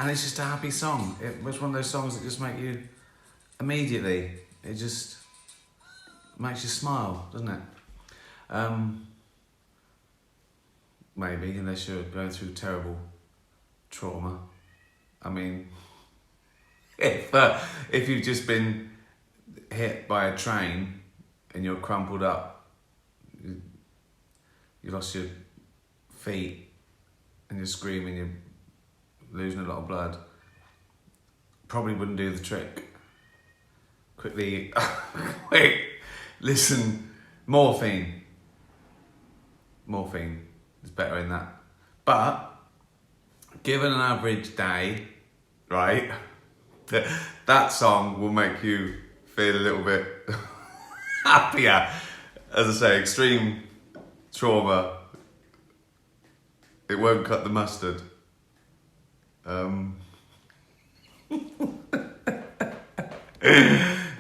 And it's just a happy song. It was one of those songs that just make you, immediately, it just makes you smile, doesn't it? Maybe, unless you're going through terrible trauma. I mean, if you've just been hit by a train and you're crumpled up, you lost your feet and you're screaming, you're losing a lot of blood, probably wouldn't do the trick. Quickly, wait, listen, morphine is better in that. But given an average day, right, that song will make you feel a little bit happier. As I say, extreme trauma, it won't cut the mustard.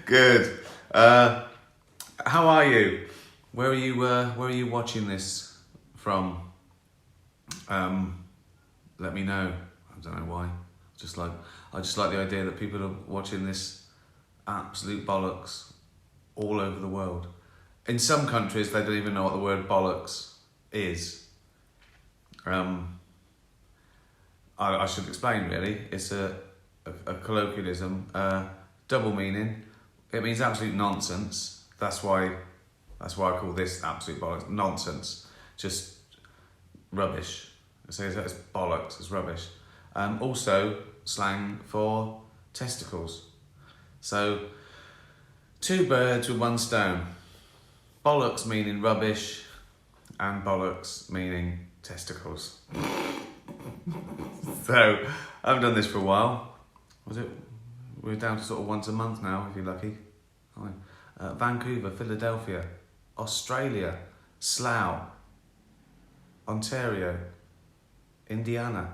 Good. How are you? Where are you watching this from? Let me know. I don't know why. I just like the idea that people are watching this absolute bollocks all over the world. In some countries, they don't even know what the word bollocks is. I should explain, really. It's a colloquialism, double meaning. It means absolute nonsense. That's why I call this absolute bollocks. Nonsense. Just rubbish. So it's bollocks, it's rubbish. Also, slang for testicles. So, two birds with one stone. Bollocks meaning rubbish, and bollocks meaning testicles. So, I haven't done this for a while. We're down to sort of once a month now, if you're lucky. Vancouver, Philadelphia, Australia, Slough, Ontario, Indiana,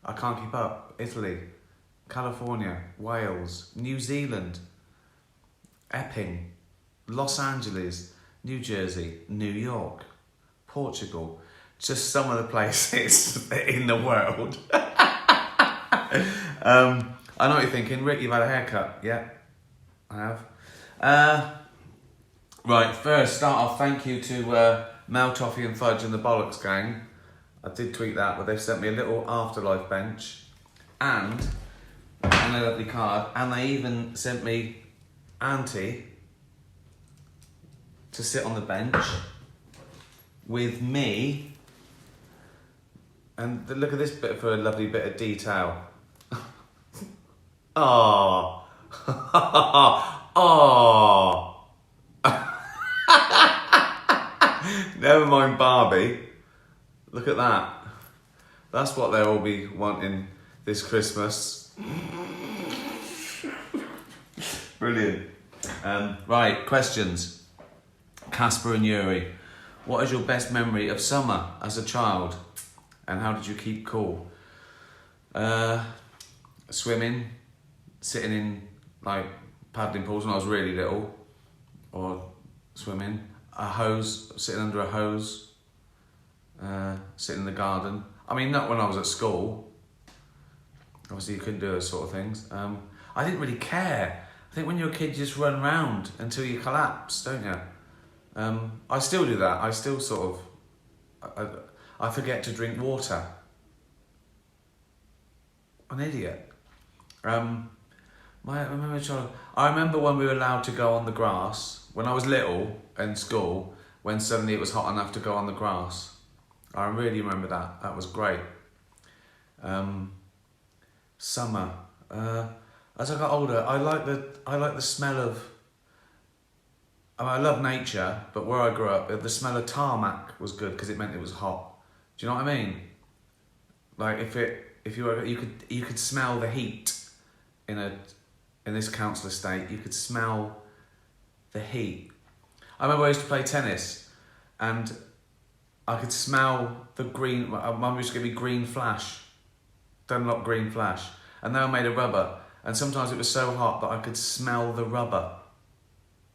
I can't keep up, Italy, California, Wales, New Zealand, Epping, Los Angeles, New Jersey, New York, Portugal, just some of the places in the world. I know what you're thinking, Rick, you've had a haircut. Yeah, I have. Right, first, start off, thank you to Mel, Toffee and Fudge and the Bollocks Gang. I did tweet that, but they've sent me a little afterlife bench and a lovely card, and they even sent me Auntie to sit on the bench with me. And look at this bit for a lovely bit of detail. Oh, oh. Never mind Barbie. Look at that. That's what they'll all be wanting this Christmas. Brilliant. Right, questions. Casper and Yuri. What is your best memory of summer as a child? And how did you keep cool? Swimming, sitting in like paddling pools when I was really little, or swimming. A hose, sitting under a hose, sitting in the garden. I mean, not when I was at school. Obviously, you couldn't do those sort of things. I didn't really care. I think when you're a kid, you just run round until you collapse, don't you? I still do that. I still sort of, I forget to drink water. An idiot. I remember when we were allowed to go on the grass, when I was little in school, when suddenly it was hot enough to go on the grass. I really remember that. That was great. Summer. As I got older, I like the smell of. I love nature, but where I grew up, the smell of tarmac was good because it meant it was hot. Do you know what I mean? Like you could smell the heat in this council estate. You could smell the heat. I remember I used to play tennis, and I could smell the green. My mum used to give me green flash, Dunlop green flash, and they were made of rubber. And sometimes it was so hot that I could smell the rubber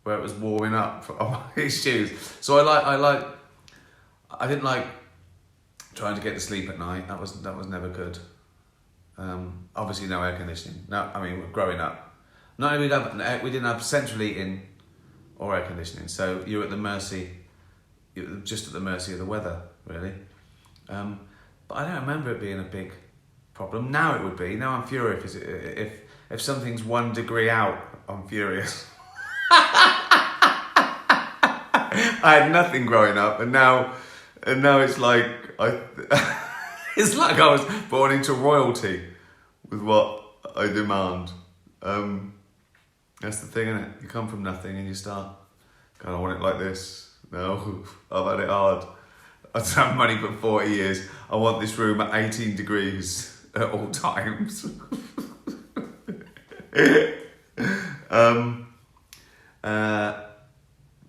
where it was warming up on my shoes. So I didn't like trying to get to sleep at night. That was never good. Obviously no air conditioning. No, I mean, growing up, not only we didn't have central heating or air conditioning, so you're at the mercy, just at the mercy of the weather, really. But I don't remember it being a big problem. Now it would be. Now I'm furious if something's 1 degree out. I'm furious. I had nothing growing up, and now it's like it's like I was born into royalty with what I demand. That's the thing, isn't it? You come from nothing and you start, God, I want it like this. No, I've had it hard. I've had money for 40 years. I want this room at 18 degrees at all times.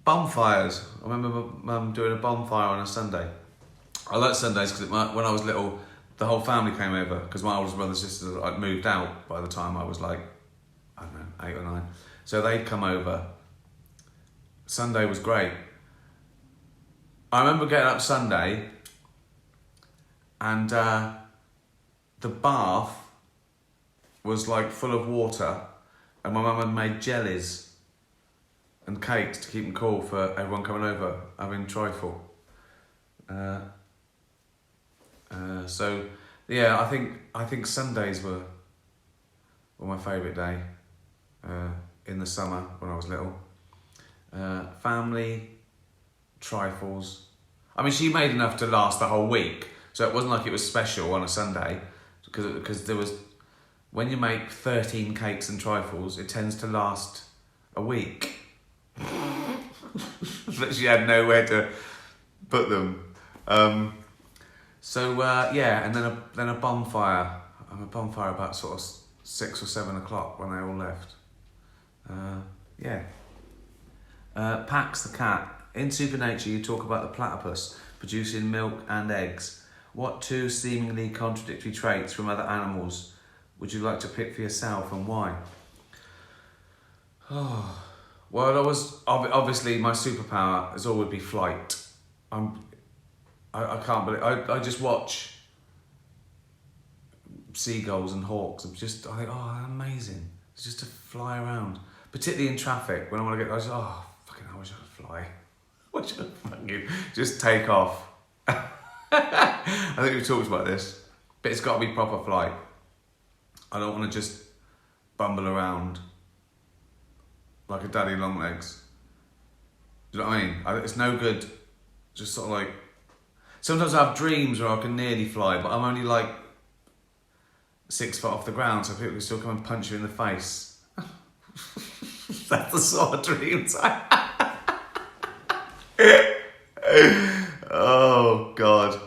Bonfires. I remember my mum doing a bonfire on a Sunday. I like Sundays because when I was little, the whole family came over because my oldest brother and sisters had moved out by the time I was like, I don't know, 8 or 9. So they'd come over. Sunday was great. I remember getting up Sunday and the bath was like full of water and my mum had made jellies and cakes to keep them cool for everyone coming over having trifle. So yeah, I think Sundays were my favourite day in the summer when I was little. Family, trifles. I mean, she made enough to last the whole week, so it wasn't like it was special on a Sunday, because there was, when you make 13 cakes and trifles, it tends to last a week. But she had nowhere to put them. Yeah, and then a bonfire. A bonfire about sort of 6 or 7 o'clock when they all left. Pax the cat. In Supernature, you talk about the platypus producing milk and eggs. What 2 seemingly contradictory traits from other animals would you like to pick for yourself, and why? Oh, well, obviously my superpower is always be flight. I can't believe I just watch seagulls and hawks. I think, oh, amazing! It's just to fly around, particularly in traffic when I want to get. I wish I could fly. I wish I could fucking just take off. I think we've talked about this, but it's got to be proper flight. I don't want to just bumble around like a daddy long legs. Do you know what I mean? It's no good just sort of like... Sometimes I have dreams where I can nearly fly, but I'm only like 6 foot off the ground, so people can still come and punch you in the face. That's the sort of dreams I have. Oh, God.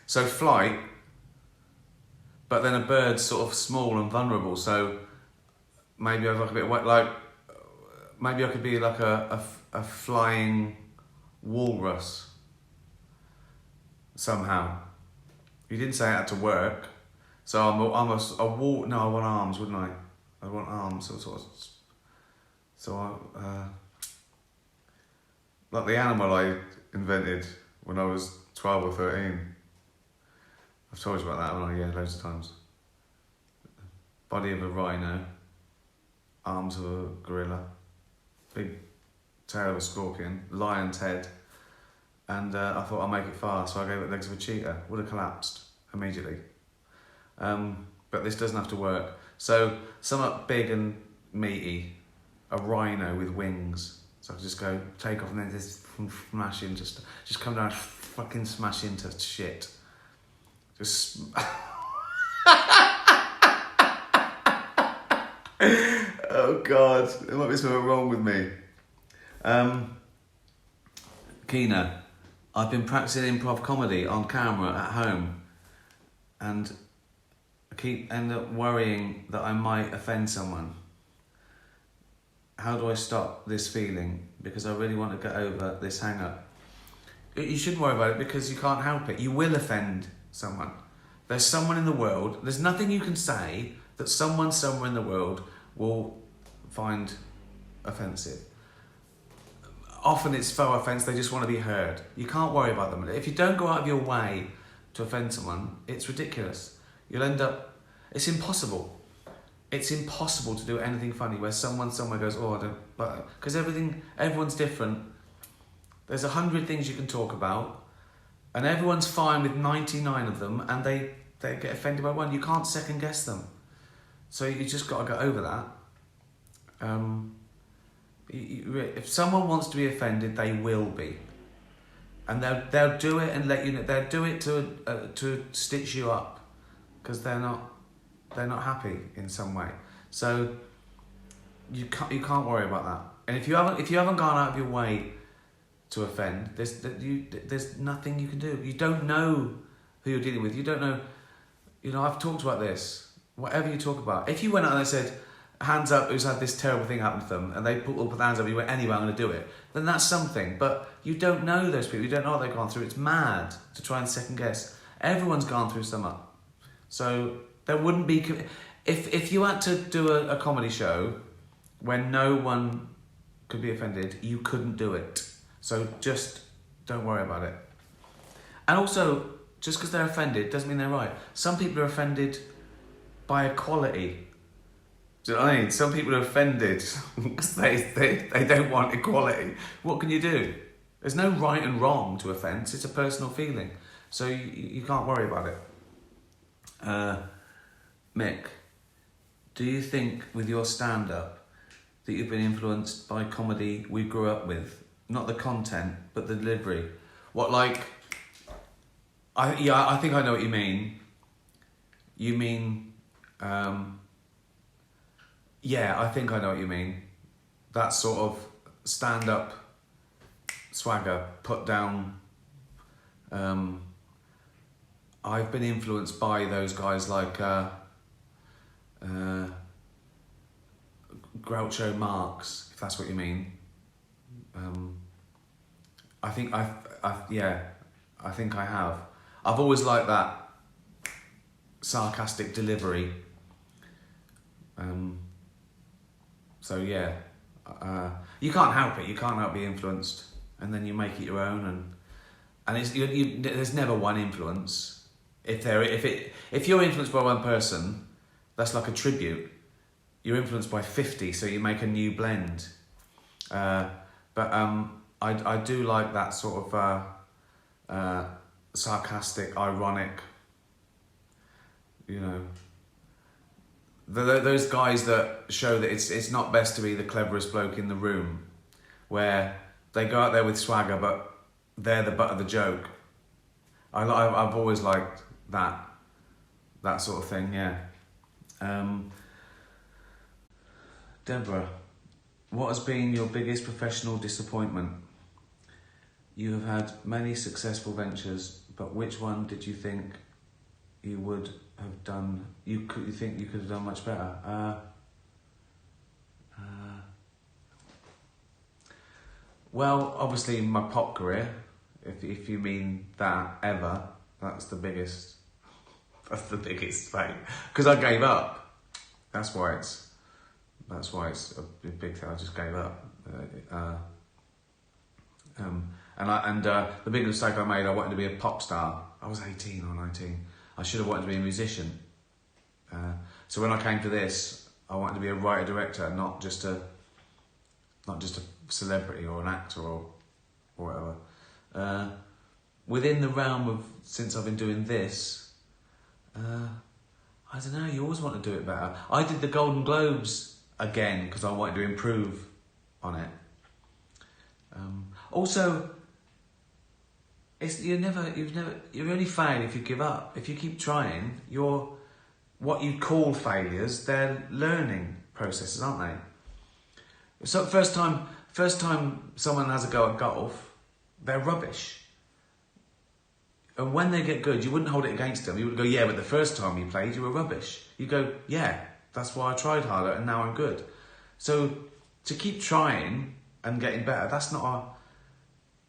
So flight, but then a bird's sort of small and vulnerable, so maybe I'd like a bit wet, like maybe I could be like a flying walrus somehow. You didn't say it had to work, so I want arms, wouldn't I? I want arms, like the animal I invented when I was 12 or 13. I've told you about that, haven't I? Yeah, loads of times. Body of a rhino, arms of a gorilla, big tail of a scorpion, lion's head, and I thought I'll make it fast, so I gave it legs of a cheetah. Would have collapsed immediately. But this doesn't have to work. So, somewhat big and meaty, a rhino with wings. So I just go, take off and then just smash into, just come down and fucking smash into shit. Just... Oh God, there might be something wrong with me. Keena, I've been practicing improv comedy on camera at home and I end up worrying that I might offend someone. How do I stop this feeling? Because I really want to get over this hang-up. You shouldn't worry about it because you can't help it. You will offend someone. There's someone in the world, there's nothing you can say that someone somewhere in the world will find offensive. Often it's faux offence, they just want to be heard. You can't worry about them. If you don't go out of your way to offend someone, it's ridiculous. You'll end up. It's impossible. It's impossible to do anything funny where someone somewhere goes, oh, I don't. But because everyone's different. There's 100 things you can talk about, and everyone's fine with 99 of them, and they get offended by one. You can't second guess them. So you just got to get over that. If someone wants to be offended, they will be, and they'll do it and let you know. They'll do it to stitch you up, because they're not happy in some way. So you can't worry about that. And if you haven't gone out of your way to offend, there's nothing you can do. You don't know who you're dealing with. You don't know. I've talked about this. Whatever you talk about, if you went out and they said, hands up, who's had this terrible thing happen to them, and they all put their hands up, you went, anyway, I'm going to do it, then that's something. But you don't know those people. You don't know what they've gone through. It's mad to try and second guess. Everyone's gone through something. So there wouldn't be... If you had to do a comedy show when no one could be offended, you couldn't do it. So just don't worry about it. And also, just because they're offended doesn't mean they're right. Some people are offended by equality. Do you know what I mean? Some people are offended because they don't want equality. What can you do? There's no right and wrong to offence. It's a personal feeling. So you can't worry about it. Mick, do you think with your stand-up that you've been influenced by comedy we grew up with? Not the content, but the delivery. What, like... I think I know what you mean. You mean... yeah, I think I know what you mean. That sort of stand-up swagger, put down. I've been influenced by those guys like Groucho Marx, if that's what you mean. I think I think I have. I've always liked that sarcastic delivery. So yeah, you can't help it. You can't help being influenced, and then you make it your own. And it's there's never one influence. If you're influenced by one person, that's like a tribute. You're influenced by 50, so you make a new blend. But I do like that sort of sarcastic, ironic. Those guys that show that it's not best to be the cleverest bloke in the room, where they go out there with swagger, but they're the butt of the joke. I've always liked that sort of thing. Yeah. Deborah, what has been your biggest professional disappointment? You have had many successful ventures, but which one did you think you would have done? You think you could have done much better? Well, obviously my pop career, if you mean that ever, that's the biggest. That's the biggest thing, because I gave up. That's why it's a big thing. I just gave up. And the big mistake I made, I wanted to be a pop star. I was 18 or 19. I should have wanted to be a musician. So when I came to this, I wanted to be a writer-director, not just a celebrity or an actor or whatever. Within the realm of, since I've been doing this, I don't know, you always want to do it better. I did the Golden Globes again because I wanted to improve on it. Also, you only fail if you give up. If you keep trying, what you call failures, they're learning processes, aren't they? So first time someone has a go at golf, they're rubbish. And when they get good, you wouldn't hold it against them. You would go, yeah, but the first time you played, you were rubbish. You go, yeah, that's why I tried harder and now I'm good. So to keep trying and getting better, that's not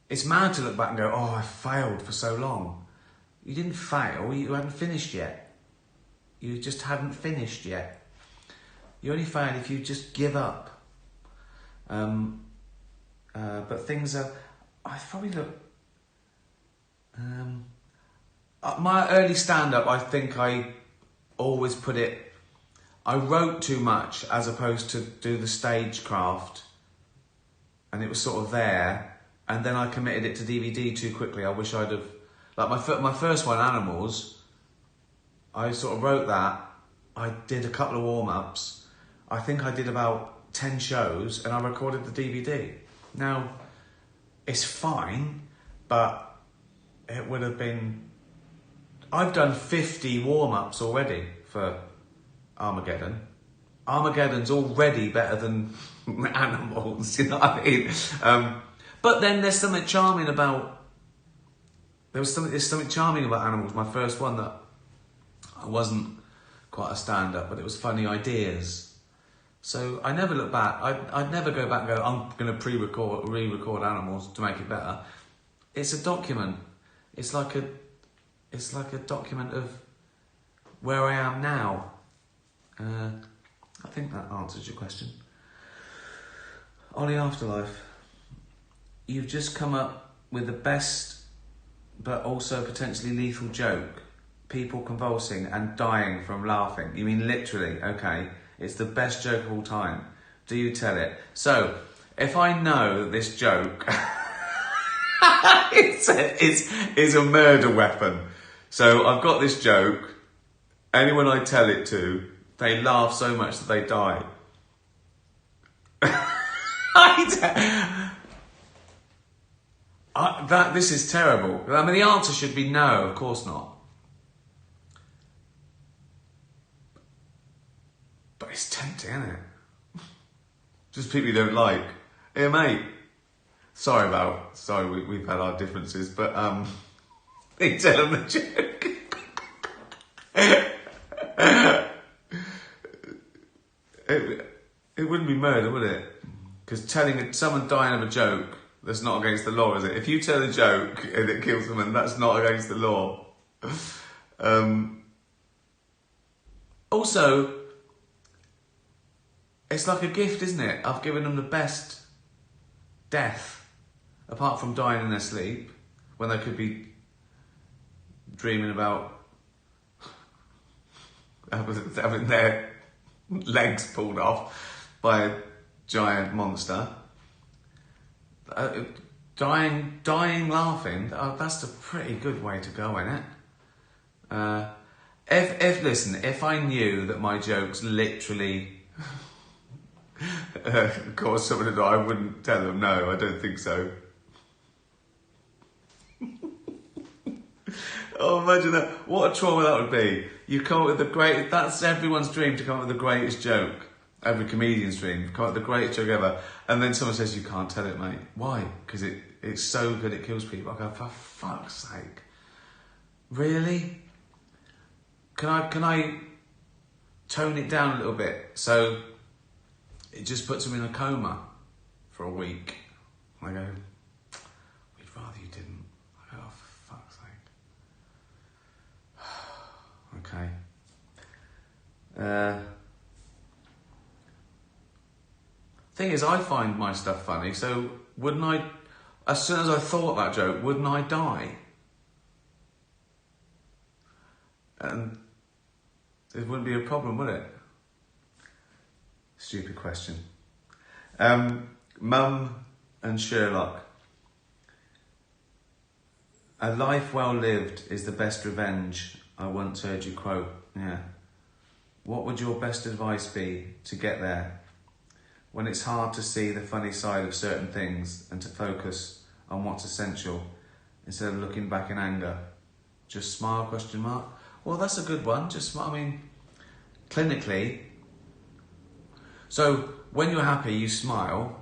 it's mad to look back and go, oh, I failed for so long. You didn't fail, you hadn't finished yet. You just hadn't finished yet. You only fail if you just give up. But things are, I probably look, my early stand-up, I think I always put it... I wrote too much as opposed to do the stagecraft, and it was sort of there, and then I committed it to DVD too quickly. I wish I'd have... Like my first one, Animals, I sort of wrote that. I did a couple of warm-ups. I think I did about 10 shows, and I recorded the DVD. Now, it's fine, but it would have been... I've done 50 warm-ups already for Armageddon. Armageddon's already better than Animals, you know what I mean? But then there's something charming about... There's something charming about Animals, my first one, that I wasn't quite a stand-up, but it was funny ideas. So I never look back. I'd never go back and go, I'm going to re-record Animals to make it better. It's a document. It's like a document of where I am now. I think that answers your question. On the Afterlife, you've just come up with the best, but also potentially lethal joke. People convulsing and dying from laughing. You mean literally? Okay. It's the best joke of all time. Do you tell it? So, if I know this joke is a murder weapon. So I've got this joke. Anyone I tell it to, they laugh so much that they die. This is terrible. I mean, the answer should be no, of course not. But it's tempting, isn't it? Just people you don't like. Hey, mate. Sorry, we've had our differences, but they tell them the joke. It wouldn't be murder, would it? Because telling someone dying of a joke, that's not against the law, is it? If you tell a joke and it kills someone, that's not against the law. Also, it's like a gift, isn't it? I've given them the best death, apart from dying in their sleep, when they could be dreaming about having their legs pulled off by a giant monster. Dying laughing, that's a pretty good way to go, isn't it? If I knew that my jokes literally cause someone to die, I wouldn't tell them. No, I don't think so. Oh, imagine that. What a trauma that would be. You come up with the great... That's everyone's dream, to come up with the greatest joke. Every comedian's dream, come up with the greatest joke ever. And then someone says, you can't tell it, mate. Why? Because it's so good it kills people. I go, for fuck's sake. Really? Can I tone it down a little bit? So it just puts them in a coma for a week. I go, we'd rather you didn't. I go, oh, for fuck's sake. Okay. Thing is, I find my stuff funny, so wouldn't I, as soon as I thought that joke, wouldn't I die? And it wouldn't be a problem, would it? Stupid question. Mum and Sherlock. A life well lived is the best revenge, I once heard you quote. Yeah. What would your best advice be to get there? When it's hard to see the funny side of certain things and to focus on what's essential instead of looking back in anger. Just smile, question mark. Well, that's a good one. Just smile. I mean, clinically. So when you're happy, you smile.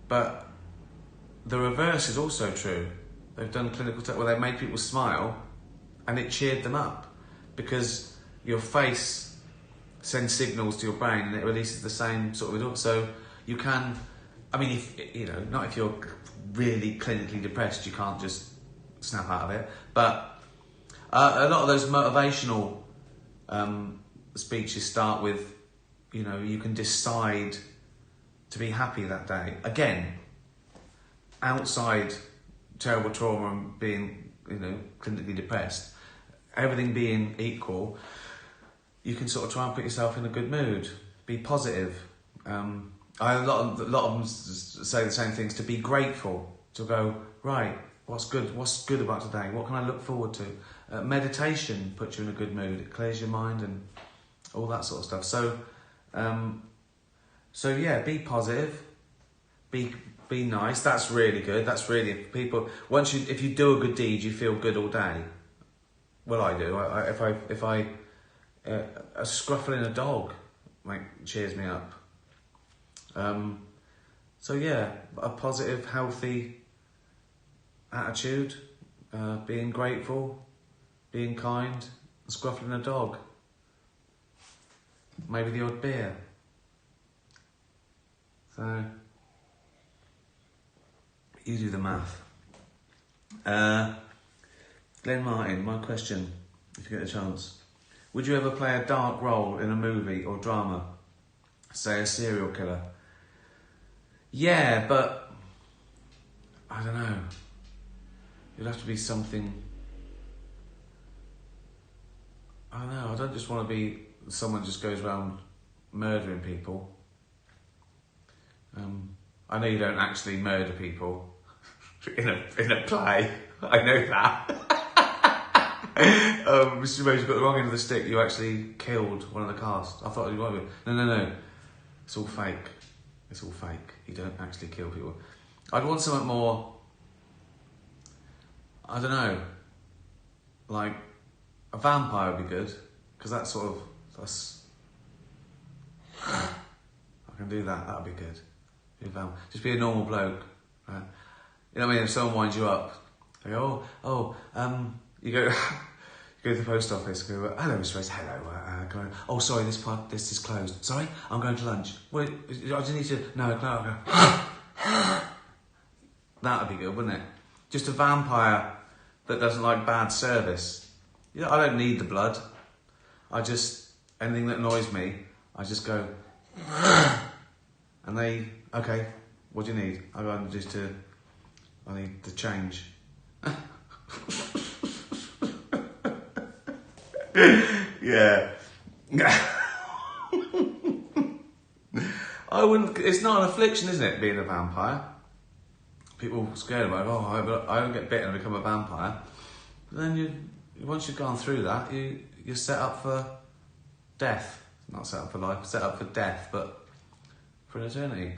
But the reverse is also true. They've done clinical tests where they made people smile and it cheered them up because your face sends signals to your brain and it releases the same sort of result. So you can, I mean, not if you're really clinically depressed, you can't just snap out of it. But a lot of those motivational speeches start with, you can decide to be happy that day. Again, outside terrible trauma and being, clinically depressed, everything being equal, you can sort of try and put yourself in a good mood. Be positive. A lot of them say the same things. To be grateful. To go, right, what's good? What's good about today? What can I look forward to? Meditation puts you in a good mood. It clears your mind and all that sort of stuff. So yeah, be positive. Be nice. That's really good. That's really people. If you do a good deed, you feel good all day. Well, I do. If I a scruffling a dog, like, cheers me up. So yeah, a positive, healthy attitude, being grateful, being kind, scruffling a dog. Maybe the odd beer. So, you do the math. Glenn Martin, my question, if you get a chance. Would you ever play a dark role in a movie or drama? Say a serial killer. Yeah, but I don't know. It'd have to be something. I don't know. I don't just want to be someone just goes around murdering people. I know you don't actually murder people in a play. I know that. Mr. Rose, you got the wrong end of the stick. You actually killed one of the cast. I thought you might be. No. It's all fake. It's all fake. You don't actually kill people. I'd want something more, I don't know, like a vampire would be good, because that's I can do that. That'd be good. Just be a normal bloke. Right? You know what I mean? If someone winds you up, they go, you go. You go to the post office, go, hello, Mr. Rose, hello, oh, sorry, this is closed. Sorry, I'm going to lunch. Wait, I just need to, no, go. That would be good, wouldn't it? Just a vampire that doesn't like bad service. You know, I don't need the blood. Anything that annoys me, I just go, and they, okay, what do you need? I need to change. Yeah. I wouldn't. It's not an affliction, isn't it? Being a vampire. People are scared about it. Oh, I don't get bitten and become a vampire. But then once you've gone through that, you're set up for death. Not set up for life. Set up for death, but for an eternity.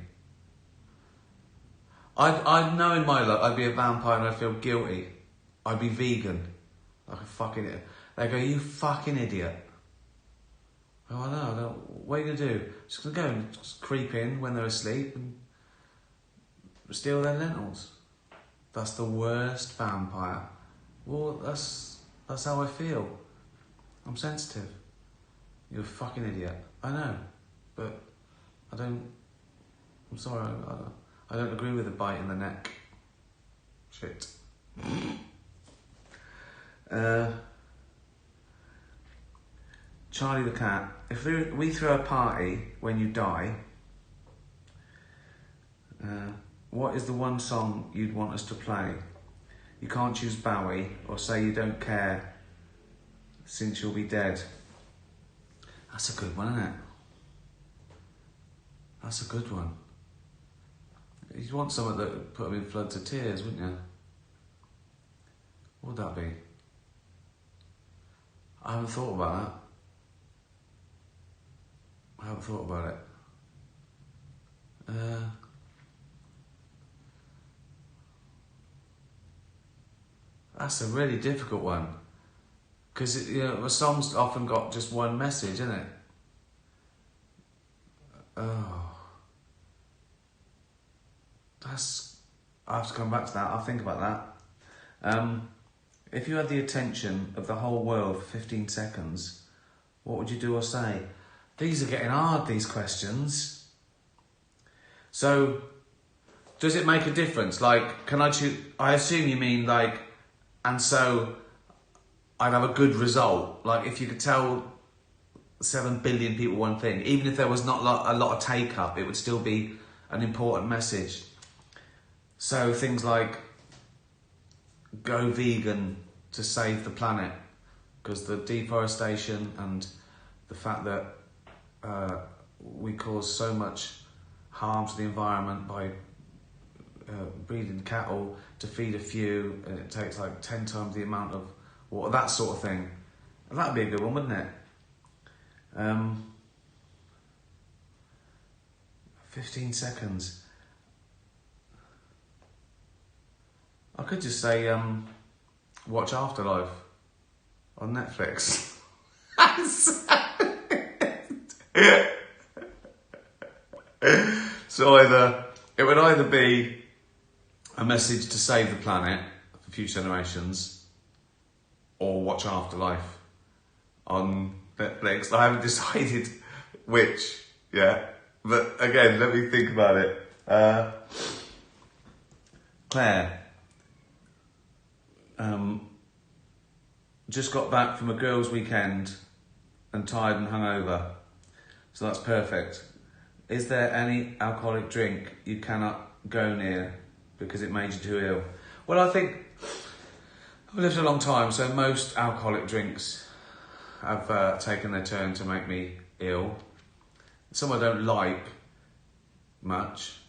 I know in my life I'd be a vampire and I'd feel guilty. I'd be vegan, like a fucking idiot. They go, you fucking idiot. Oh, I know. What are you going to do? Just going to go and just creep in when they're asleep and steal their lentils. That's the worst vampire. Well, that's how I feel. I'm sensitive. You're a fucking idiot. I know. But I'm sorry. I don't agree with the bite in the neck. Shit. Charlie the cat. If we throw a party when you die, what is the one song you'd want us to play? You can't choose Bowie or say you don't care since you'll be dead. That's a good one, isn't it? That's a good one. You'd want something that would put them in floods of tears, wouldn't you? What would that be? I haven't thought about that. That's a really difficult one. Because, a song's often got just one message, isn't it? Oh. I have to come back to that. I'll think about that. If you had the attention of the whole world for 15 seconds, what would you do or say? These are getting hard, these questions. So, does it make a difference? Like, can I choose? I assume you mean like, and so I'd have a good result. Like, if you could tell 7 billion people one thing, even if there was not a lot of take-up, it would still be an important message. So things like, go vegan to save the planet. because the deforestation and the fact that we cause so much harm to the environment by breeding cattle to feed a few, and it takes like 10 times the amount of water, that sort of thing. And that'd be a good one, wouldn't it? 15 seconds. I could just say, watch Afterlife on Netflix. So it would either be a message to save the planet for future generations, or watch Afterlife on Netflix. I haven't decided which yet, but again, let me think about it. Claire, just got back from a girls' weekend and tired and hungover, so that's perfect. Is there any alcoholic drink you cannot go near because it made you too ill? Well, I think I've lived a long time, so most alcoholic drinks have taken their turn to make me ill. Some I don't like much.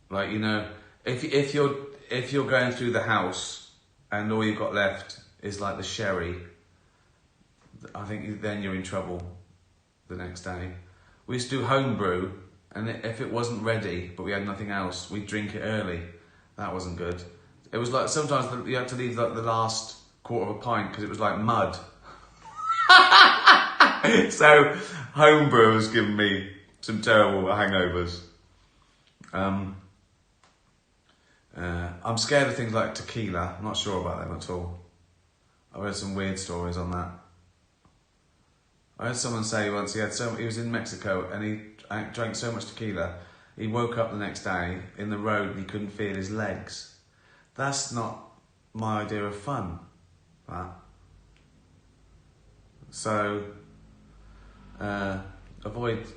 Like, you know, if you're going through the house and all you've got left is like the sherry, I think then you're in trouble the next day. We used to do homebrew, and if it wasn't ready, but we had nothing else, we'd drink it early. That wasn't good. It was like sometimes you had to leave like the last quarter of a pint because it was like mud. So homebrew has given me some terrible hangovers. I'm scared of things like tequila. I'm not sure about them at all. I've heard some weird stories on that. I heard someone say once he was in Mexico and he drank so much tequila, he woke up the next day in the road and he couldn't feel his legs. That's not my idea of fun, that. So, avoid.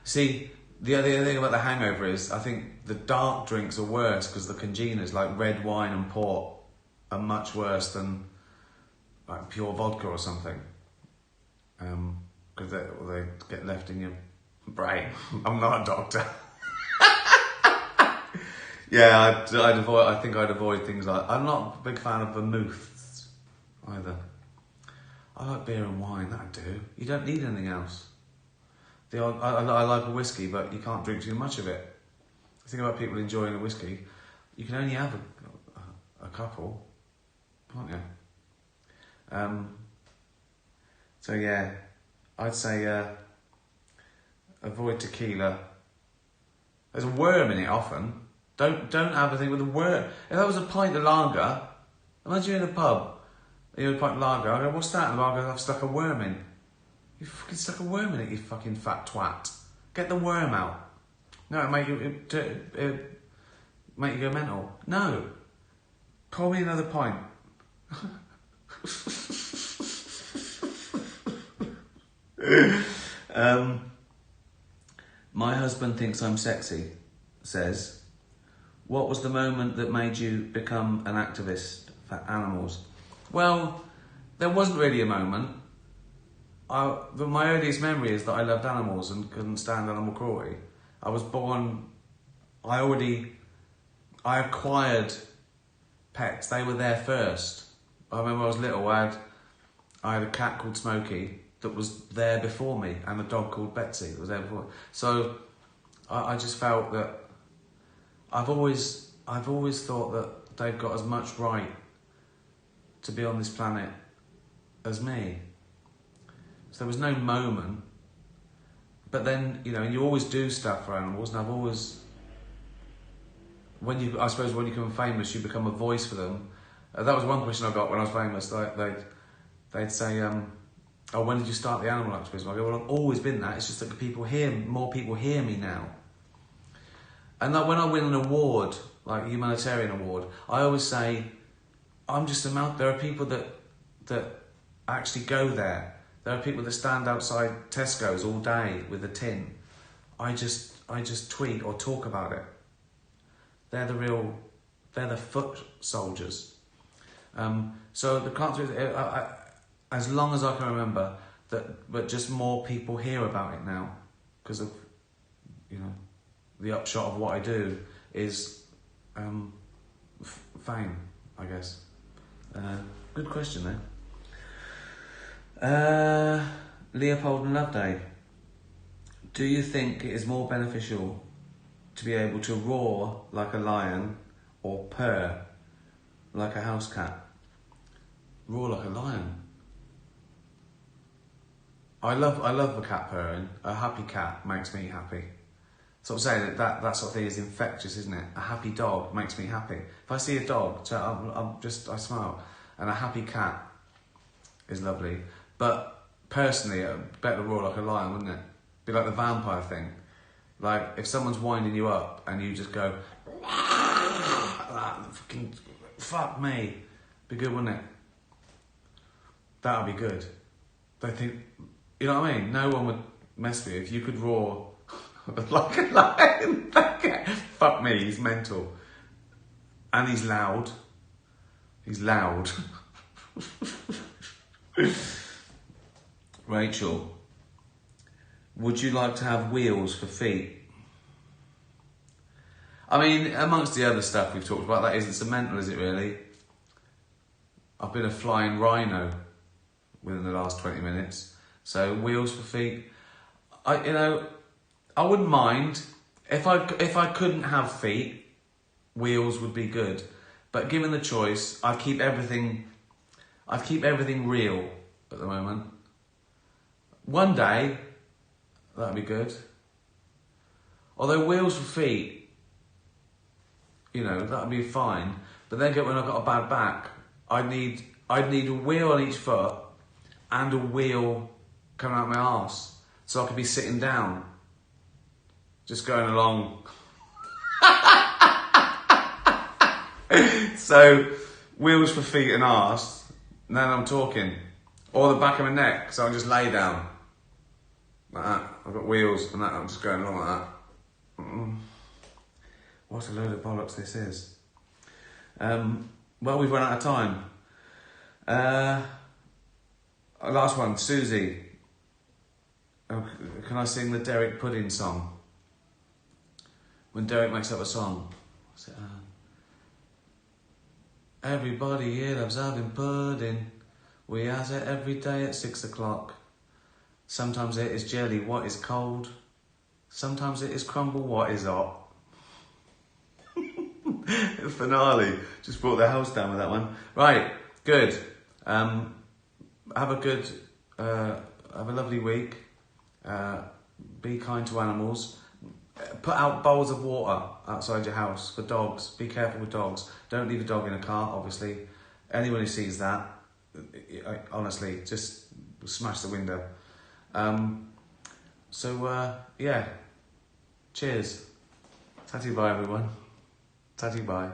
See, the other thing about the hangover is I think the dark drinks are worse because the congeners, like red wine and port, are much worse than like pure vodka or something, because they get left in your brain. I'm not a doctor. Yeah, I'd avoid. I think I'd avoid things like. I'm not a big fan of vermouths either. I like beer and wine. That'd do. You don't need anything else. I like a whiskey, but you can't drink too much of it. The thing about people enjoying a whiskey, you can only have a couple, can't you? So yeah, I'd say avoid tequila. There's a worm in it often. Don't have a thing with a worm. If that was a pint of lager, imagine you're in a pub, and you have a pint of lager, I go, what's that? And I go, I've stuck a worm in. You fucking stuck a worm in it, you fucking fat twat. Get the worm out. No, it make you go mental. No. Pour me another pint. My husband thinks I'm sexy, says, what was the moment that made you become an activist for animals? Well, there wasn't really a moment. My earliest memory is that I loved animals and couldn't stand animal cruelty. I was born, I acquired pets. They were there first. I remember I was little, I had a cat called Smokey that was there before me, and a dog called Betsy that was there before me. So I just felt that I've always thought that they've got as much right to be on this planet as me. So there was no moment. But then, you know, you always do stuff for animals, and I've always, I suppose when you become famous, you become a voice for them. That was one question I got when I was famous. They'd say, oh, when did you start the animal activism? I go, well, I've always been that. It's just that more people hear me now. And like when I win an award, like a humanitarian award, I always say, I'm just a mouth. There are people that actually go there. There are people that stand outside Tesco's all day with a tin. I just tweet or talk about it. They're the foot soldiers. So the answer is, as long as I can remember, but just more people hear about it now because of, you know, the upshot of what I do is fame, I guess. Good question though. Leopold and Loveday. Do you think it is more beneficial to be able to roar like a lion or purr like a house cat? Roar like a lion. I love a cat purring. A happy cat makes me happy. So I'm saying that sort of thing is infectious, isn't it? A happy dog makes me happy. If I see a dog, I smile. And a happy cat is lovely. But personally, it'd better roar like a lion, wouldn't it? Be like the vampire thing. Like if someone's winding you up and you just go, fucking fuck me, be good, wouldn't it? That would be good. They think, you know what I mean? No one would mess with you if you could roar like a lion. Fuck me, he's mental. And he's loud. He's loud. Rachel, would you like to have wheels for feet? I mean, amongst the other stuff we've talked about, that isn't so mental, is it really? I've been a flying rhino within the last 20 minutes. So wheels for feet. I wouldn't mind. If I couldn't have feet, wheels would be good. But given the choice, I'd keep everything real at the moment. One day, that'd be good. Although wheels for feet, you know, that'd be fine. But then when I've got a bad back, I'd need a wheel on each foot and a wheel coming out my arse, so I could be sitting down, just going along. So wheels for feet and arse, and then I'm talking, or the back of my neck, so I just lay down like that. I've got wheels and that. I'm just going along like that. What a load of bollocks this is. Well, we've run out of time. Last one, Susie. Can I sing the Derek Pudding song? When Derek makes up a song. What's it, everybody here loves having pudding. We has it every day at 6 o'clock. Sometimes it is jelly, what is cold. Sometimes it is crumble, what is hot. Finale. Just brought the house down with that one. Right, good. Have a lovely week. Be kind to animals. Put out bowls of water outside your house for dogs. Be careful with dogs. Don't leave a dog in a car, obviously. Anyone who sees that, honestly, just smash the window. Yeah. Cheers. Tatty bye, everyone. Tatty bye.